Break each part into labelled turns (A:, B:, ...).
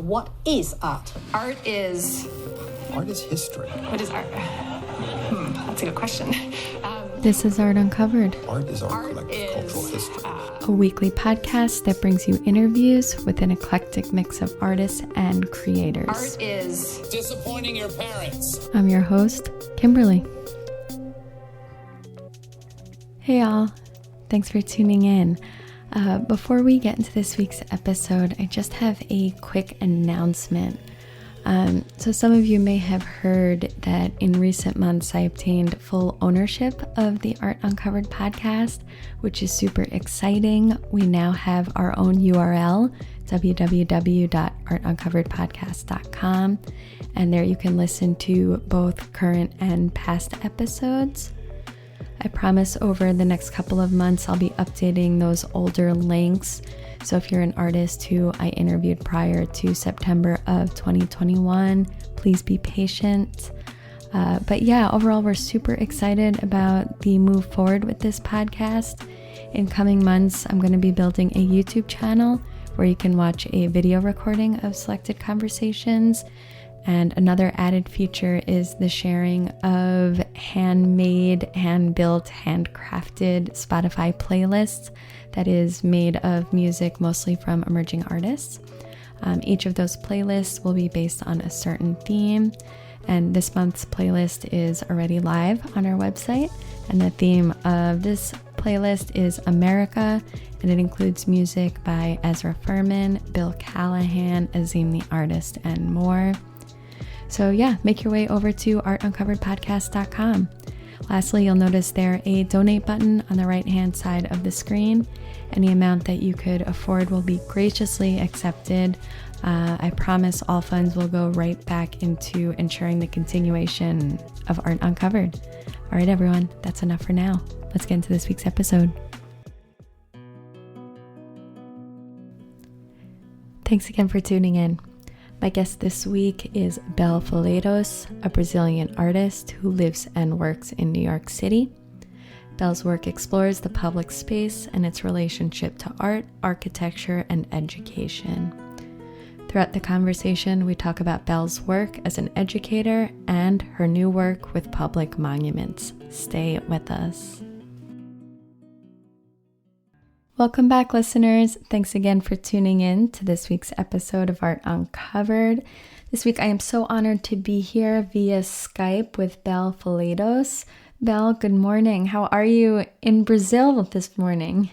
A: What is art?
B: Art is
C: history.
B: What is art? That's a good question.
D: This is Art Uncovered.
C: Art is our collective cultural history.
D: A weekly podcast that brings you interviews with an eclectic mix of artists and creators.
B: Art is
E: disappointing your parents.
D: I'm your host, Kimberly. Hey y'all, thanks for tuning in. Before we get into this week's episode, I just have a quick announcement. So some of you may have heard that in recent months I obtained full ownership of the Art Uncovered podcast, which is super exciting. We now have our own URL, www.artuncoveredpodcast.com, and there you can listen to both current and past episodes. I promise over the next couple of months I'll be updating those older links. So if you're an artist who I interviewed prior to September of 2021, please be patient. But yeah, overall, we're super excited about the move forward with this podcast. In coming months, I'm going to be building a YouTube channel where you can watch a video recording of selected conversations. And another added feature is the sharing of handmade, hand-built, handcrafted Spotify playlists that is made of music mostly from emerging artists. Each of those playlists will be based on a certain theme, and this month's playlist is already live on our website, and the theme of this playlist is America, and it includes music by Ezra Furman, Bill Callahan, Azim the Artist, and more. So yeah, make your way over to artuncoveredpodcast.com. Lastly, you'll notice there a donate button on the right-hand side of the screen. Any amount that you could afford will be graciously accepted. I promise all funds will go right back into ensuring the continuation of Art Uncovered. All right, everyone, that's enough for now. Let's get into this week's episode. Thanks again for tuning in. My guest this week is Bel Falleiros, a Brazilian artist who lives and works in New York City. Bel's work explores the public space and its relationship to art, architecture, and education. Throughout the conversation, we talk about Bel's work as an educator and her new work with public monuments. Stay with us. Welcome back, listeners. Thanks again for tuning in to this week's episode of Art Uncovered. This week, I am so honored to be here via Skype with Bel Falleiros. Bel, good morning. How are you in Brazil this morning?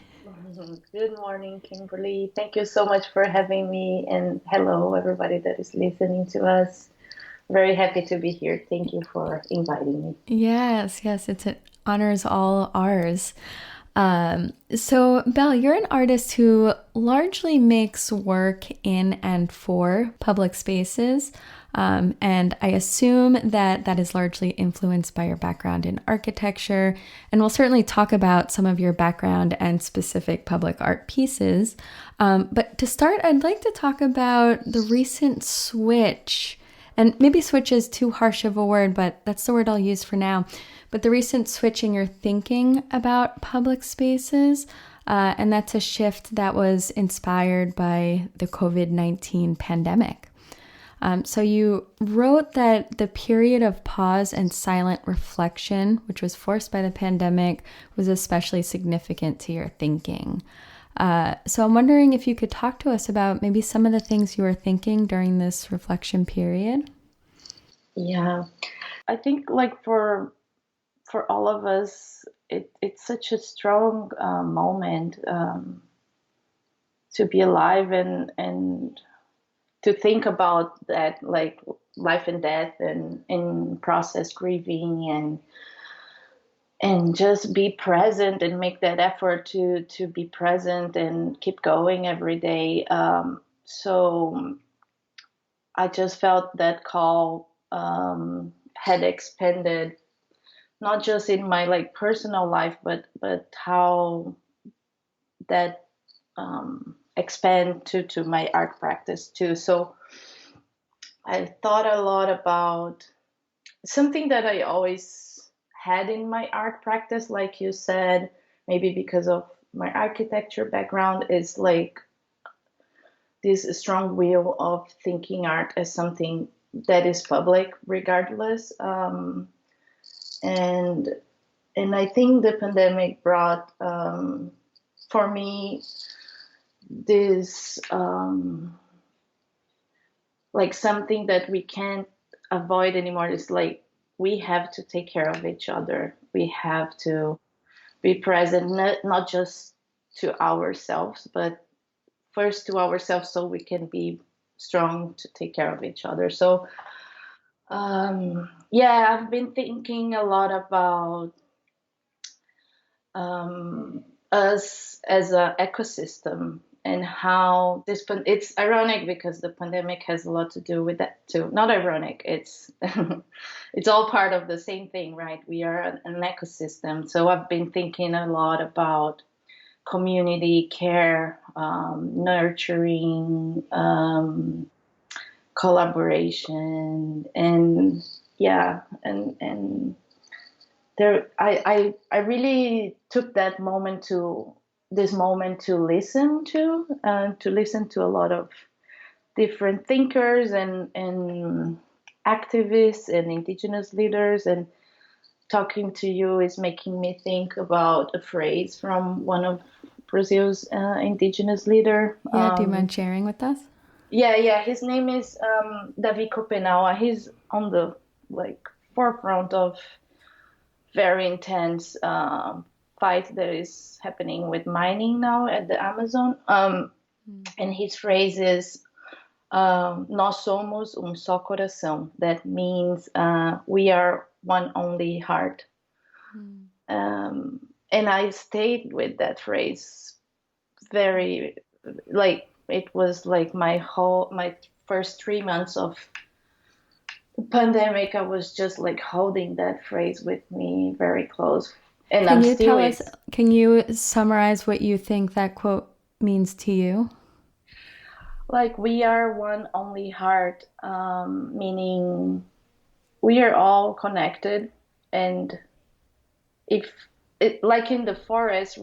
F: Good morning, Kimberly. Thank you so much for having me, and hello, everybody that is listening to us. Very happy to be here. Thank you for inviting me.
D: Yes, it's an honor is all ours. So Bel, you're an artist who largely makes work in and for public spaces. And I assume that that is largely influenced by your background in architecture. And we'll certainly talk about some of your background and specific public art pieces. But to start, I'd like to talk about the recent switch. And maybe switch is too harsh of a word, but that's the word I'll use for now. But the recent switch in your thinking about public spaces, and that's a shift that was inspired by the COVID-19 pandemic. So you wrote that the period of pause and silent reflection, which was forced by the pandemic, was especially significant to your thinking. So I'm wondering if you could talk to us about maybe some of the things you were thinking during this reflection period.
F: Yeah, I think like for all of us, it's such a strong moment to be alive and to think about that, like life and death and process grieving and just be present and make that effort to be present and keep going every day. So I just felt that call had expanded, not just in my like personal life, but how that expand to my art practice too. So I thought a lot about something that I always had in my art practice, like you said, maybe because of my architecture background, is like this strong will of thinking art as something that is public regardless. And I think the pandemic brought, for me, this like something that we can't avoid anymore. Is like we have to take care of each other. We have to be present, not just to ourselves, but first to ourselves, so we can be strong to take care of each other. So I've been thinking a lot about us as an ecosystem, and how it's ironic because the pandemic has a lot to do with that too. Not ironic, it's it's all part of the same thing, right? We are an ecosystem. So I've been thinking a lot about community care, nurturing, collaboration, and there I really took this moment to listen to a lot of different thinkers and activists and indigenous leaders. And talking to you is making me think about a phrase from one of Brazil's indigenous leader.
D: Yeah, do you mind sharing with us?
F: Yeah. His name is Davi Copenaua. He's on the forefront of very intense fight that is happening with mining now at the Amazon. And his phrase is "Nós somos só coração." That means we are one only heart. And I stayed with that phrase very, it was like my first 3 months of pandemic. I was just holding that phrase with me very close. And
D: can you summarize what you think that quote means to you?
F: We are one only heart, meaning we are all connected. And if in the forest,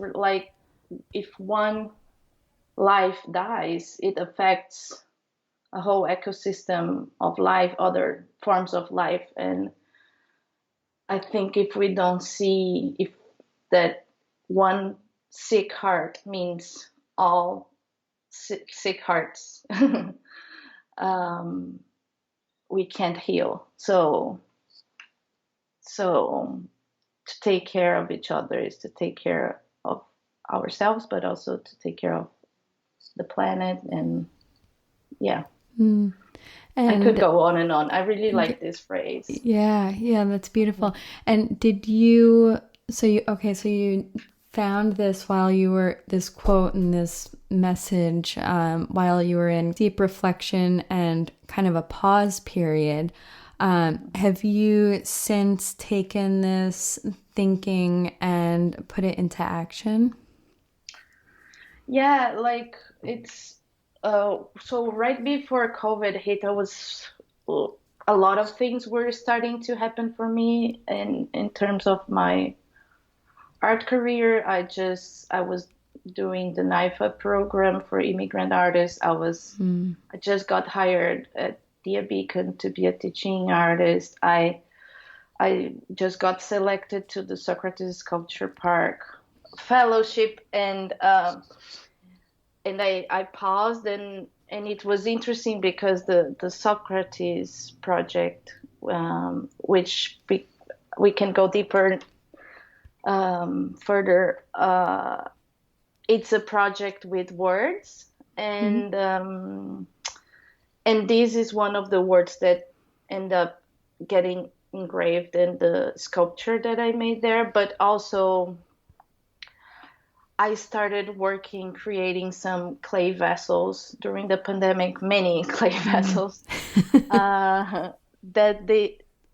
F: if one life dies, it affects a whole ecosystem of life, other forms of life. And I think if we don't see if that one sick heart means all sick hearts, we can't heal. So to take care of each other is to take care of ourselves, but also to take care of the planet. And and I could go on and on. I really like this phrase.
D: Yeah, that's beautiful. And did you found this this quote and this message while you were in deep reflection and kind of a pause period. Have you since taken this thinking and put it into action?
F: Yeah, it's so right before COVID hit, a lot of things were starting to happen for me in terms of my art career. I was doing the NIFA program for immigrant artists. I just got hired at Dia Beacon to be a teaching artist. I just got selected to the Socrates Sculpture Park fellowship, and I paused, and it was interesting because the Socrates project, which we can go deeper further. It's a project with words, and this is one of the words that end up getting engraved in the sculpture that I made there. But also, I started creating some clay vessels during the pandemic, many clay vessels, that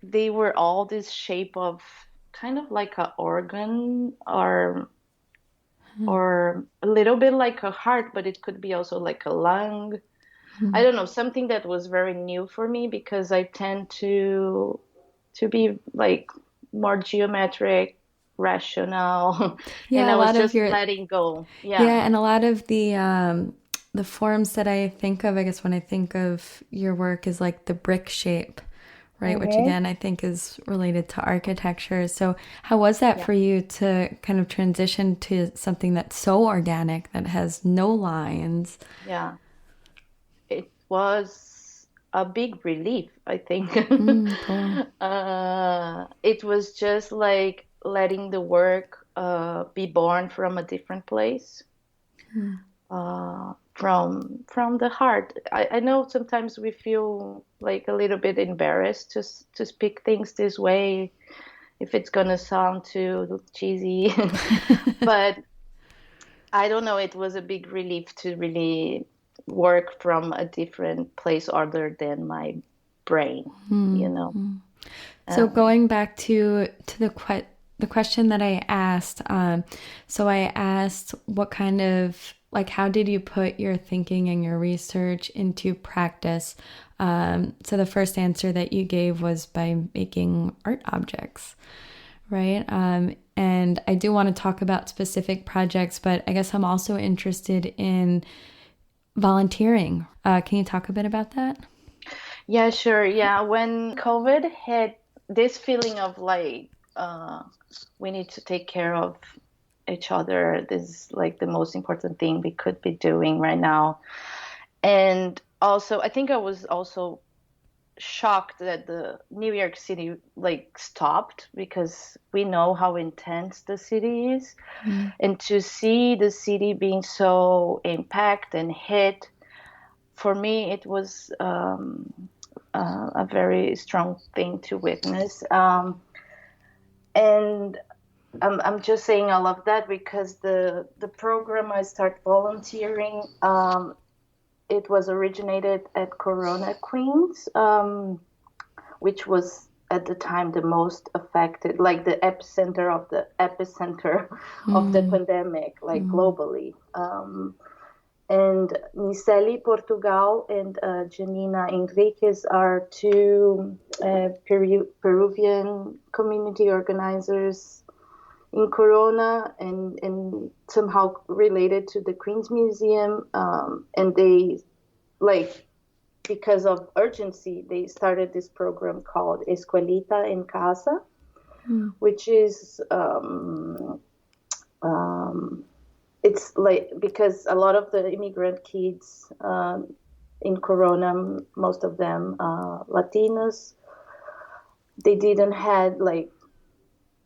F: they were all this shape of kind of like an organ, or a little bit like a heart, but it could be also like a lung. I don't know, something that was very new for me, because I tend to be more geometric, rational.
D: Yeah,
F: and I was just letting go. Yeah,
D: and a lot of the the forms that I think of, I guess, when I think of your work is like the brick shape, right? Which again, I think is related to architecture. So how was that for you to kind of transition to something that's so organic, that has no lines?
F: Yeah, it was a big relief, I think.
D: Cool.
F: It was just like letting the work be born from a different place, from the heart. I know sometimes we feel like a little bit embarrassed to speak things this way, if it's gonna sound too cheesy, but I don't know. It was a big relief to really work from a different place other than my brain, you know.
D: So going back to the question that I asked, so I asked what kind of, like, how did you put your thinking and your research into practice? So the first answer that you gave was by making art objects, right? And I do want to talk about specific projects, but I guess I'm also interested in volunteering. Can you talk a bit about that?
F: Yeah, sure. Yeah, when COVID hit, this feeling of like we need to take care of each other. This is like the most important thing we could be doing right now. And also, I think I was also shocked that the New York City like stopped, because we know how intense the city is, and to see the city being so impacted and hit, for me it was a very strong thing to witness. And I'm just saying all of that because the program I start volunteering, it was originated at Corona, Queens, which was at the time the most affected, like the epicenter of the pandemic, like globally. And Niceli Portugal and Janina Enriquez are two Peruvian community organizers in Corona, and somehow related to the Queens Museum. And they, like, because of urgency, they started this program called Escuelita en Casa, which is it's like, because a lot of the immigrant kids in Corona, most of them Latinos, they didn't had like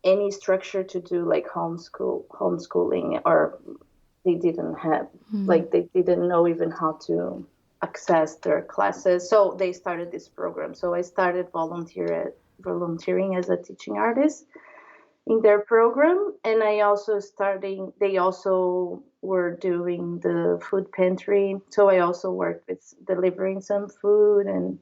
F: any structure to do like homeschooling, or they didn't have like, they didn't know even how to access their classes. So they started this program. So I started volunteering as a teaching artist in their program, and they also were doing the food pantry. So I also worked with delivering some food, and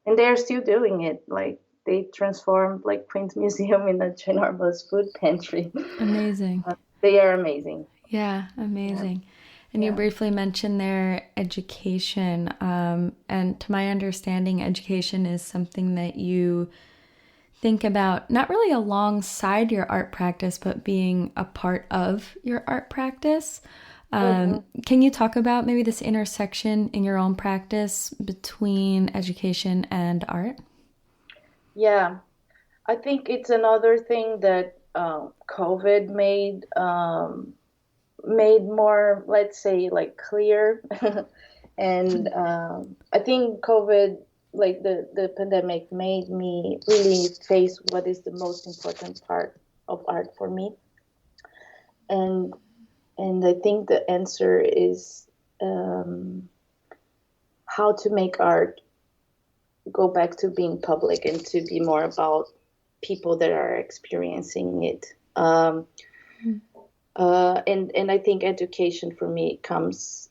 F: they're still doing it. Like, they transformed like Queens Museum in a ginormous food pantry.
D: Amazing.
F: They are amazing.
D: Yeah, amazing. And you briefly mentioned their education. And to my understanding, education is something that you think about not really alongside your art practice, but being a part of your art practice. Can you talk about maybe this intersection in your own practice between education and art?
F: Yeah, I think it's another thing that COVID made more, let's say, like clear. And I think COVID, like the pandemic, made me really face what is the most important part of art for me. And I think the answer is how to make art go back to being public and to be more about people that are experiencing it. And I think education for me comes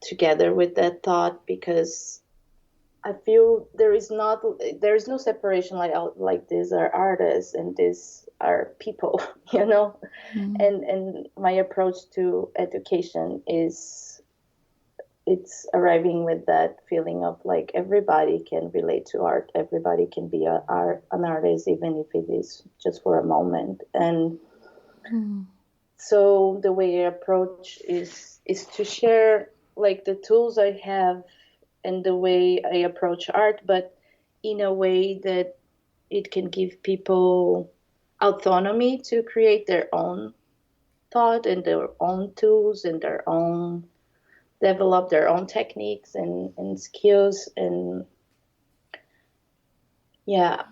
F: together with that thought, because I feel there is no separation, like these are artists and these are people, you know. And my approach to education is, it's arriving with that feeling of like everybody can relate to art, everybody can be an artist, even if it is just for a moment. And so the way I approach is to share like the tools I have and the way I approach art, but in a way that it can give people autonomy to create their own thought and their own tools and their own develop their own techniques and skills. And yeah,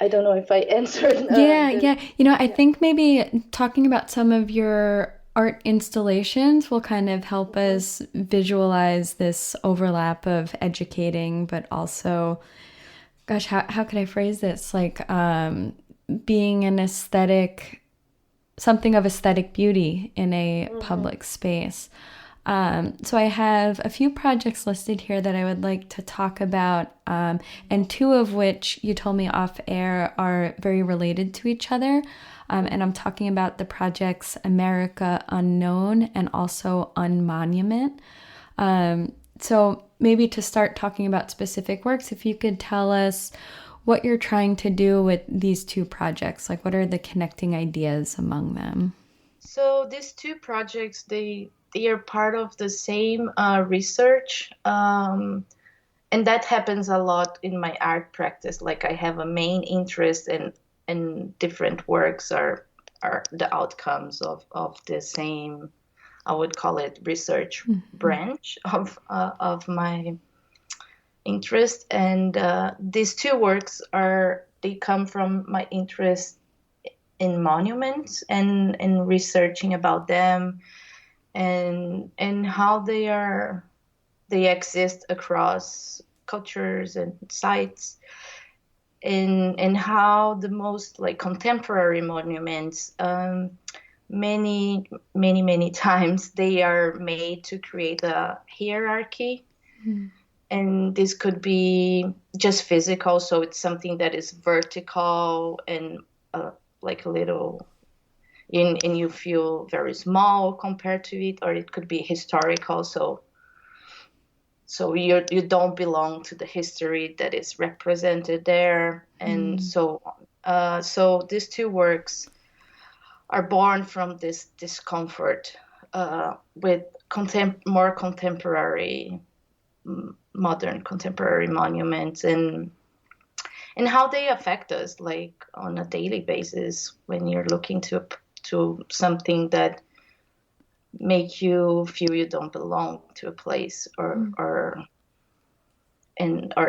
F: I don't know if I answered.
D: Yeah. I think maybe talking about some of your art installations will kind of help us visualize this overlap of educating, but also, gosh, how could I phrase this? Like being an aesthetic, something of aesthetic beauty in a public space. So I have a few projects listed here that I would like to talk about, and two of which you told me off air are very related to each other. And I'm talking about the projects America Unknown and also Unmonument. So maybe to start talking about specific works, if you could tell us what you're trying to do with these two projects, like what are the connecting ideas among them?
F: So these two projects, they are part of the same research, and that happens a lot in my art practice. Like I have a main interest in different works are the outcomes of the same, I would call it research branch of my interest. And these two works they come from my interest in monuments and researching about them and how they exist across cultures and sites, and how the most like contemporary monuments, many times they are made to create a hierarchy. And this could be just physical, so it's something that is vertical and like a little, and you feel very small compared to it, or it could be historical, so you don't belong to the history that is represented there, and so on. So these two works are born from this discomfort with more contemporary, modern contemporary monuments, and how they affect us like on a daily basis when you're looking to something that make you feel you don't belong to a place, or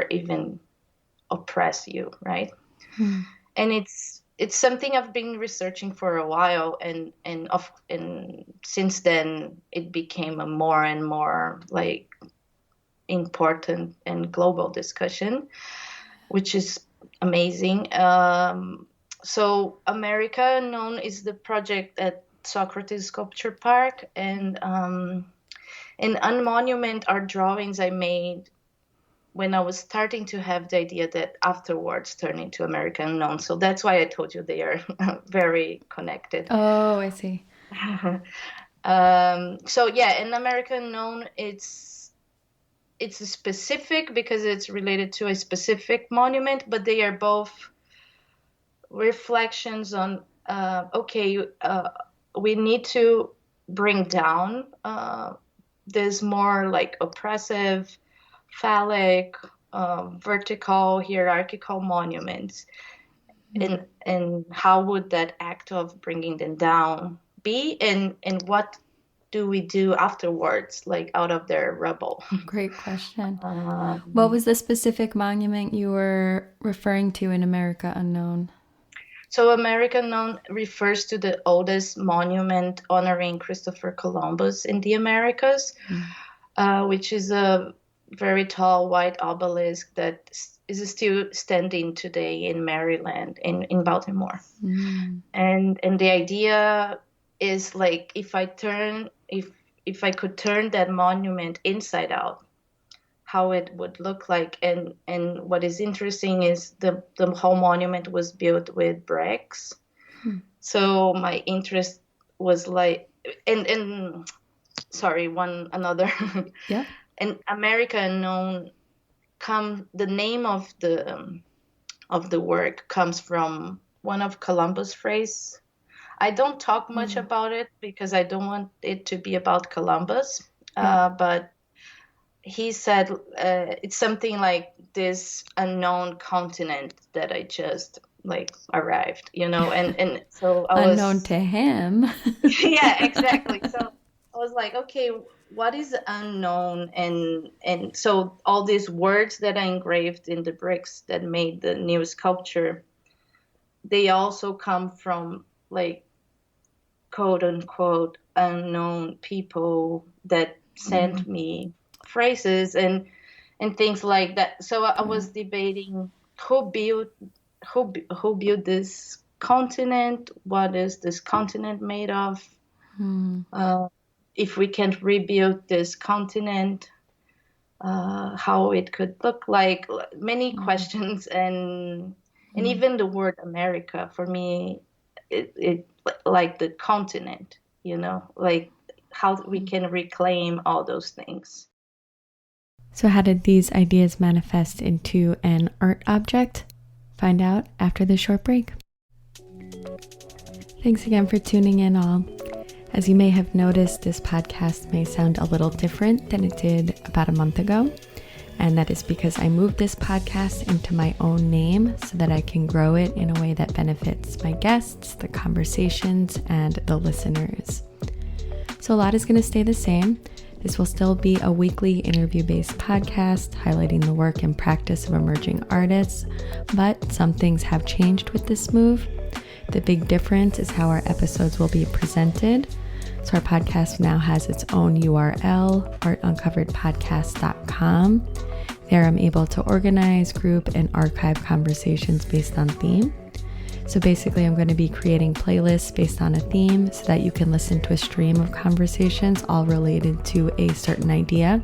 F: even oppress you, right? And it's something I've been researching for a while, and since then it became a more and more like important and global discussion, which is amazing. So America Unknown is the project at Socrates Sculpture Park, and Unmonument are drawings I made when I was starting to have the idea that afterwards turned into America Unknown. So that's why I told you they are very connected.
D: Oh, I see.
F: So yeah, in America Unknown, it's specific because it's related to a specific monument, but they are both reflections on we need to bring down this more like oppressive, phallic, vertical, hierarchical monuments, and how would that act of bringing them down be, and what do we do afterwards, like out of their rubble?
D: Great question. What was the specific monument you were referring to in America Unknown?
F: So America Unknown refers to the oldest monument honoring Christopher Columbus in the Americas, which is a very tall white obelisk that is still standing today in Maryland, in Baltimore. And the idea is like if I could turn that monument inside out, how it would look like. And what is interesting is the whole monument was built with bricks. So my interest was like, and sorry, one another.
D: Yeah.
F: And America Unknown the name of the work comes from one of Columbus' phrase. I don't talk much about it because I don't want it to be about Columbus. but he said it's something like this unknown continent that I just like arrived, and so I was
D: Unknown to him.
F: yeah, exactly. So I was like, okay, what is unknown? And so all these words that I engraved in the bricks that made the new sculpture, they also come from like quote unquote unknown people that sent me phrases and things like that. So I was debating who built this continent, what is this continent made of, if we can rebuild this continent, how it could look like, many questions, and even the word America for me, it like the continent, like how we can reclaim all those things.
D: So how did these ideas manifest into an art object? Find out after this short break. Thanks again for tuning in, all. As you may have noticed, this podcast may sound a little different than it did about a month ago, and that is because I moved this podcast into my own name so that I can grow it in a way that benefits my guests, the conversations, and the listeners. So a lot is going to stay the same. This will still be a weekly interview-based podcast highlighting the work and practice of emerging artists, but some things have changed with this move. The big difference is how our episodes will be presented. So our podcast now has its own URL, artuncoveredpodcast.com. There I'm able to organize, group, and archive conversations based on theme. So basically I'm going to be creating playlists based on a theme so that you can listen to a stream of conversations all related to a certain idea.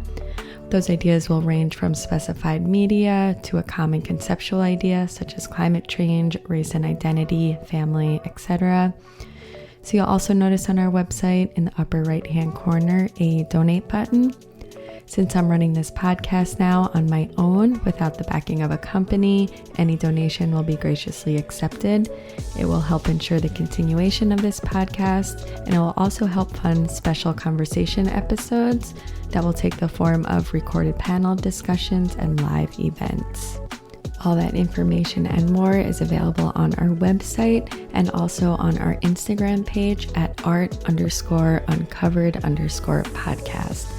D: Those ideas will range from specified media to a common conceptual idea such as climate change, race and identity, family, etc. So you'll also notice on our website in the upper right-hand corner a donate button. Since I'm running this podcast now on my own without the backing of a company, any donation will be graciously accepted. It will help ensure the continuation of this podcast, and it will also help fund special conversation episodes that will take the form of recorded panel discussions and live events. All that information and more is available on our website and also on our Instagram page at art_uncovered_podcast.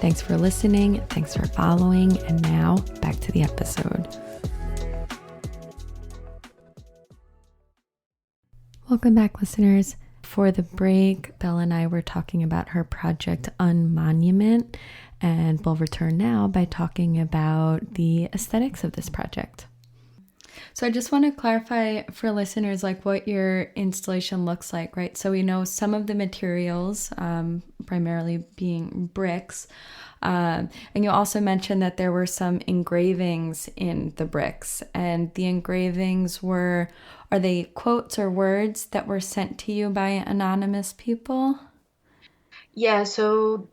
D: Thanks for listening, thanks for following, and now back to the episode. Welcome back, listeners. For the break, Bel and I were talking about her project Unmonument, and we'll return now by talking about the aesthetics of this project. So I just want to clarify for listeners like what your installation looks like, right? So we know some of the materials, primarily being bricks, and you also mentioned that there were some engravings in the bricks, and the engravings are they quotes or words that were sent to you by anonymous people?
F: Yeah, so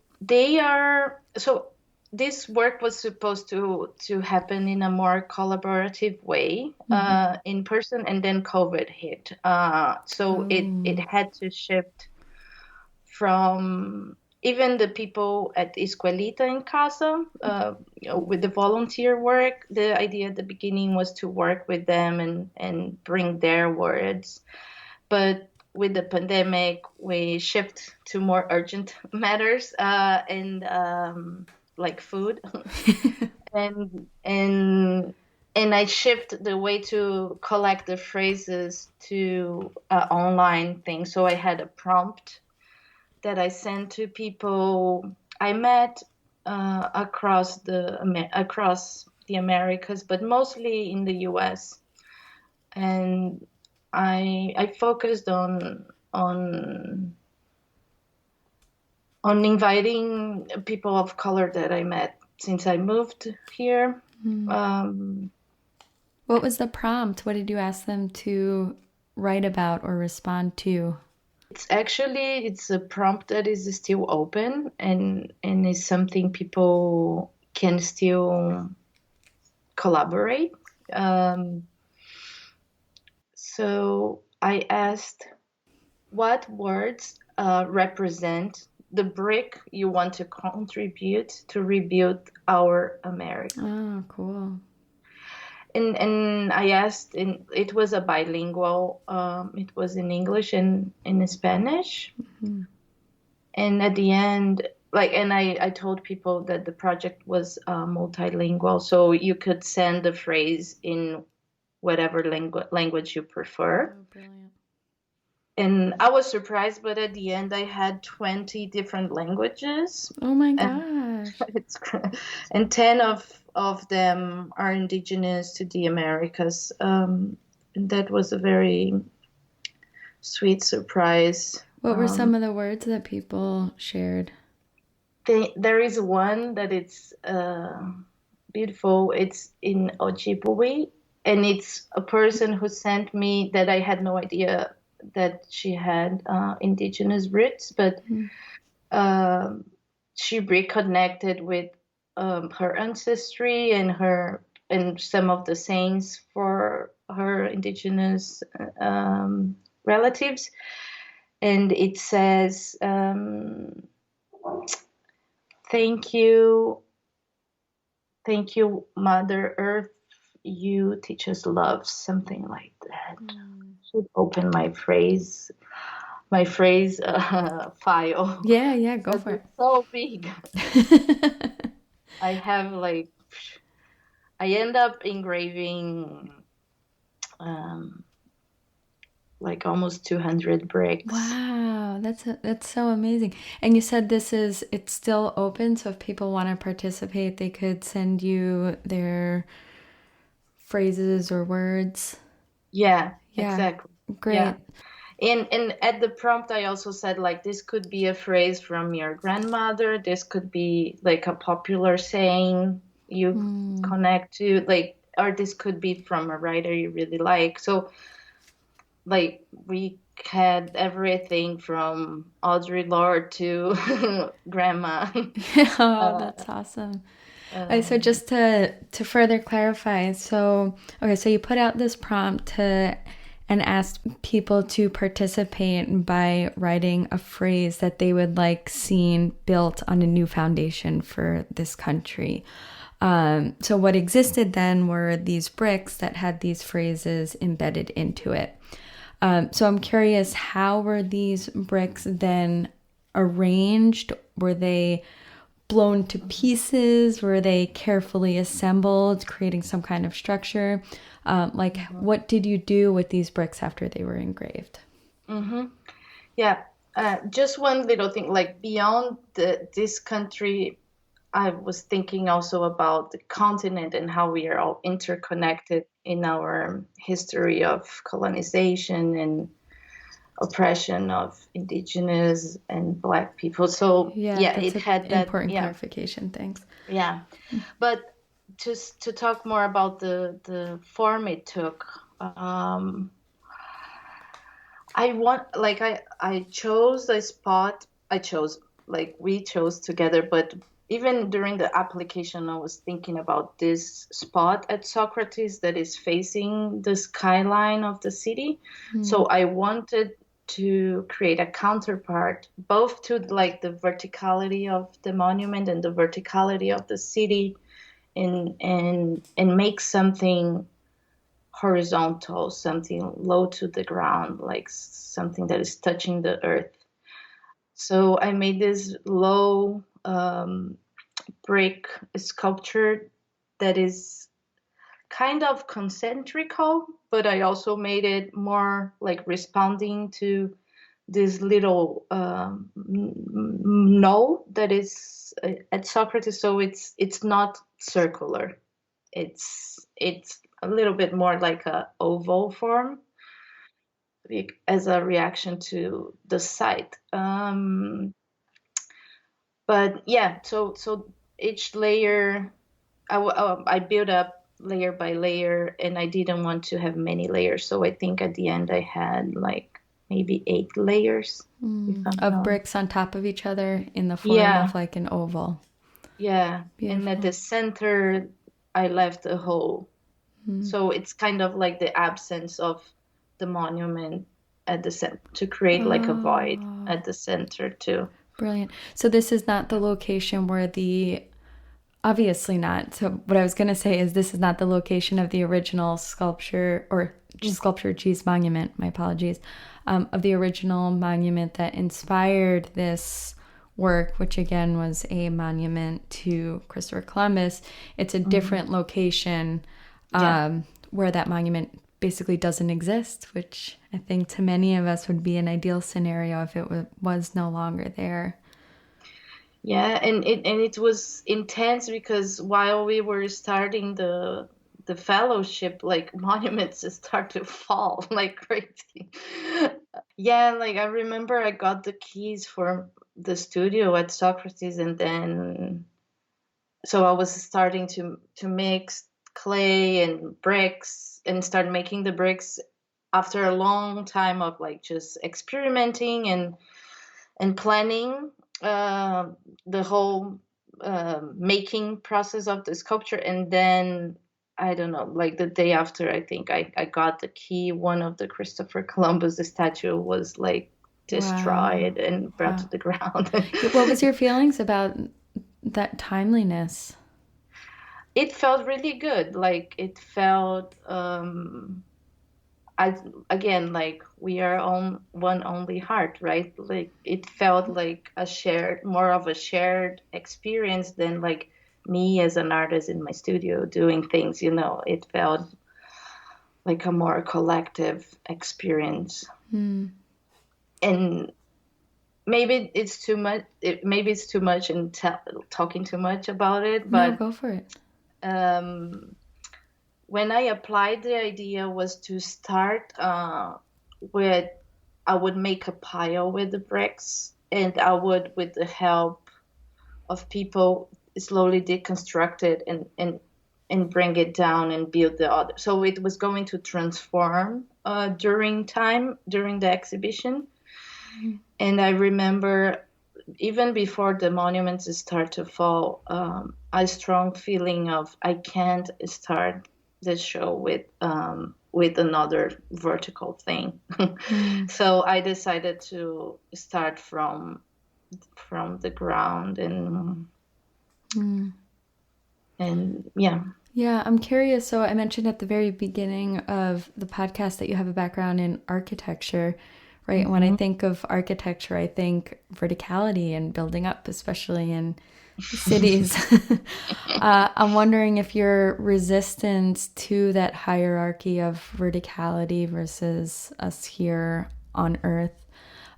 F: this work was supposed to happen in a more collaborative way, in person, and then COVID hit. It had to shift from even the people at Escuelita in Casa, with the volunteer work. The idea at the beginning was to work with them and bring their words. But with the pandemic, we shift to more urgent matters, and like food, and I shift the way to collect the phrases to online thing. So I had a prompt that I sent to people I met across the Americas, but mostly in the U.S. And I focused on inviting people of color that I met since I moved here.
D: What was the prompt? What did you ask them to write about or respond to?
F: It's a prompt that is still open and is something people can still collaborate. So I asked what words represent the brick you want to contribute to rebuild our America.
D: Oh, cool.
F: And I asked, it was a bilingual, it was in English and in Spanish.
D: Mm-hmm.
F: And at the end, like, and I told people that the project was multilingual, so you could send the phrase in whatever language you prefer.
D: Oh, brilliant.
F: And I was surprised, but at the end I had 20 different languages.
D: Oh my gosh.
F: It's and 10 of them are indigenous to the Americas. And that was a very sweet surprise.
D: What were some of the words that people shared?
F: There is one that it's beautiful. It's in Ojibwe, and it's a person who sent me that I had no idea that she had indigenous roots, but she reconnected with her ancestry and some of the sayings for her indigenous relatives. And it says, thank you, Mother Earth, you teach us love, something like that. Should open my phrase file.
D: Yeah, go for it.
F: It's so big. I have I end up engraving almost 200 bricks.
D: Wow, that's so amazing. And you said it's still open, so if people want to participate, they could send you their phrases or words. Yeah.
F: Exactly.
D: Great.
F: Yeah. And at the prompt, I also said, this could be a phrase from your grandmother. This could be a popular saying you connect to, or this could be from a writer you really like. So, we had everything from Audre Lorde to grandma.
D: Oh, that's awesome. So just to further clarify, so you put out this prompt and asked people to participate by writing a phrase that they would like seen built on a new foundation for this country. So what existed then were these bricks that had these phrases embedded into it. So I'm curious, how were these bricks then arranged? Were they blown to pieces? Were they carefully assembled, creating some kind of structure? What did you do with these bricks after they were engraved?
F: Mm-hmm. Yeah, just one little thing, beyond this country, I was thinking also about the continent and how we are all interconnected in our history of colonization and oppression of indigenous and Black people. So it had that
D: important clarification. Thanks.
F: Yeah, but just to talk more about the form it took, I chose a spot. We chose together, but even during the application, I was thinking about this spot at Socrates that is facing the skyline of the city. So I wanted to create a counterpart, both to the verticality of the monument and the verticality of the city, and make something horizontal, something low to the ground, something that is touching the earth. So I made this low brick sculpture that is kind of concentrical, but I also made it more responding to this little knoll that is at Socrates. So it's not circular. It's a little bit more like a oval form as a reaction to the site. But yeah, so each layer, I built up layer by layer, and I didn't want to have many layers. So I think at the end I had maybe 8 layers
D: of bricks on top of each other in the form of an oval.
F: Yeah.
D: Beautiful.
F: And at the center, I left a hole. So it's kind of like the absence of the monument at the center to create a void at the center too.
D: Brilliant. So this is not the location where obviously not. So what I was going to say is this is not the location of the original monument, my apologies, of the original monument that inspired this work, which again was a monument to Christopher Columbus. It's a different location where that monument basically doesn't exist, which I think to many of us would be an ideal scenario if it was no longer there.
F: Yeah, and it was intense because while we were starting the fellowship, like monuments start to fall like crazy. Yeah, like I remember I got the keys for the studio at Socrates, and then so I was starting to mix clay and bricks and start making the bricks after a long time of like just experimenting and planning the whole making process of the sculpture. And then I don't know, like the day after, I think I got the key. One of the Christopher Columbus statue was like destroyed and brought to the ground.
B: What was your feelings about that timeliness?
F: It felt really good. Like it felt again, like we are on one only heart, right? Like it felt like more of a shared experience than like me as an artist in my studio doing things, it felt like a more collective experience. And maybe it's too much, and talking too much about it, but
B: no, go for it.
F: When I applied, the idea was to start with, I would make a pile with the bricks, and I would, with the help of people, slowly deconstruct it and bring it down and build the other. So it was going to transform during the exhibition. And I remember even before the monuments start to fall, a strong feeling of I can't start the show with another vertical thing. So I decided to start from the ground and yeah.
B: Yeah, I'm curious. So I mentioned at the very beginning of the podcast that you have a background in architecture, right? When I think of architecture, I think verticality and building up, especially in cities. I'm wondering if your resistance to that hierarchy of verticality versus us here on Earth,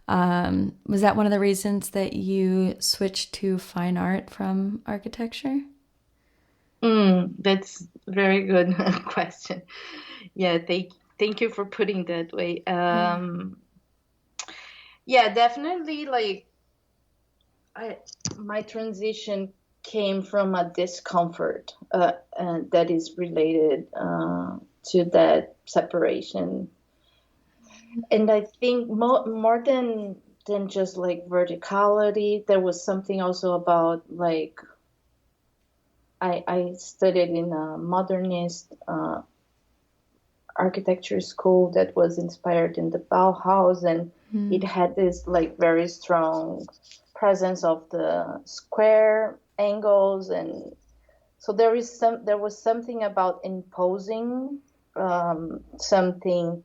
B: was that one of the reasons that you switched to fine art from architecture?
F: That's a very good question. Yeah, thank you for putting that way. Yeah, definitely. Like, my transition came from a discomfort that is related to that separation, and I think more than just like verticality, there was something also about like I studied in a modernist architecture school that was inspired in the Bauhaus, and it had this like very strong presence of the square angles, and so there was something about imposing something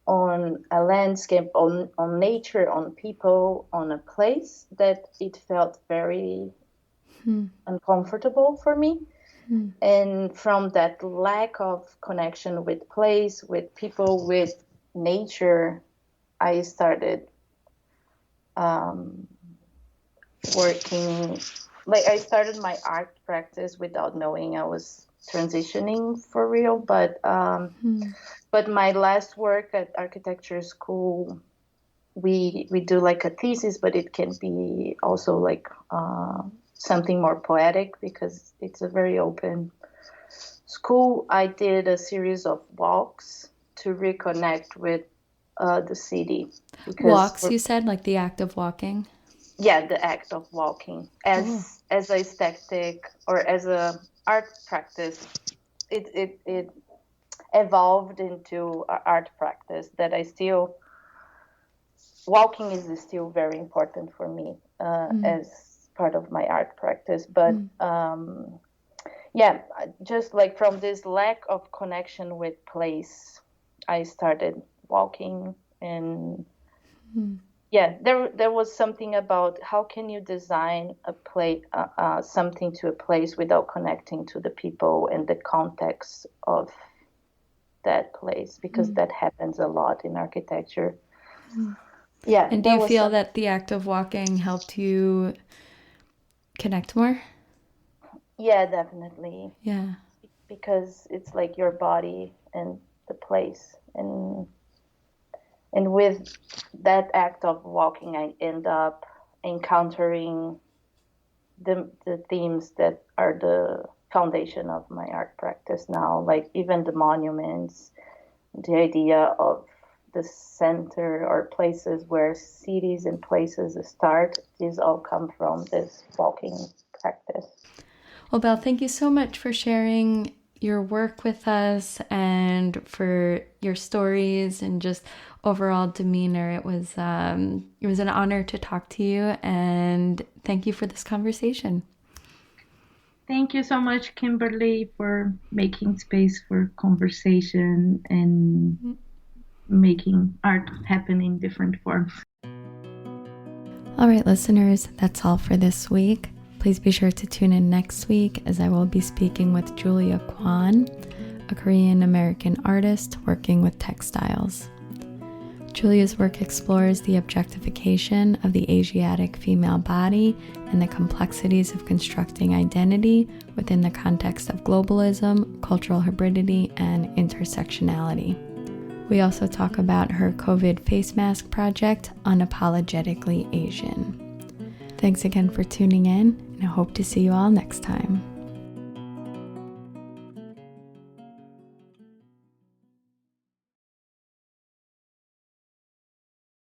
F: on a landscape, on nature, on people, on a place, that it felt very uncomfortable for me. And from that lack of connection with place, with people, with nature, I started working, like I started my art practice without knowing I was transitioning for real. But my last work at architecture school, we do like a thesis, but it can be also like something more poetic because it's a very open school. I did a series of walks to reconnect with the city.
B: Walks, you said, like the act of walking?
F: Yeah, the act of walking as aesthetic or as a art practice. It evolved into an art practice that I still walking is still very important for me as part of my art practice. But yeah, just like from this lack of connection with place, I started walking. And yeah, there was something about how can you design a place, something to a place without connecting to the people and the context of that place, because that happens a lot in architecture. Yeah.
B: And do you feel that the act of walking helped you connect more?
F: Yeah, definitely.
B: Yeah.
F: Because it's like your body and the place. And with that act of walking, I end up encountering the themes that are the foundation of my art practice now, like even the monuments, the idea of the center or places where cities and places start. These all come from this walking practice.
B: Well, Bel, thank you so much for sharing your work with us and for your stories and just overall demeanor. It was an honor to talk to you, and thank you for this conversation.
A: Thank you so much, Kimberly, for making space for conversation and making art happen in different forms.
D: All right, listeners, that's all for this week. Please be sure to tune in next week as I will be speaking with Julia Kwan, a Korean-American artist working with textiles. Julia's work explores the objectification of the Asiatic female body and the complexities of constructing identity within the context of globalism, cultural hybridity, and intersectionality. We also talk about her COVID face mask project, Unapologetically Asian. Thanks again for tuning in, and I hope to see you all next time.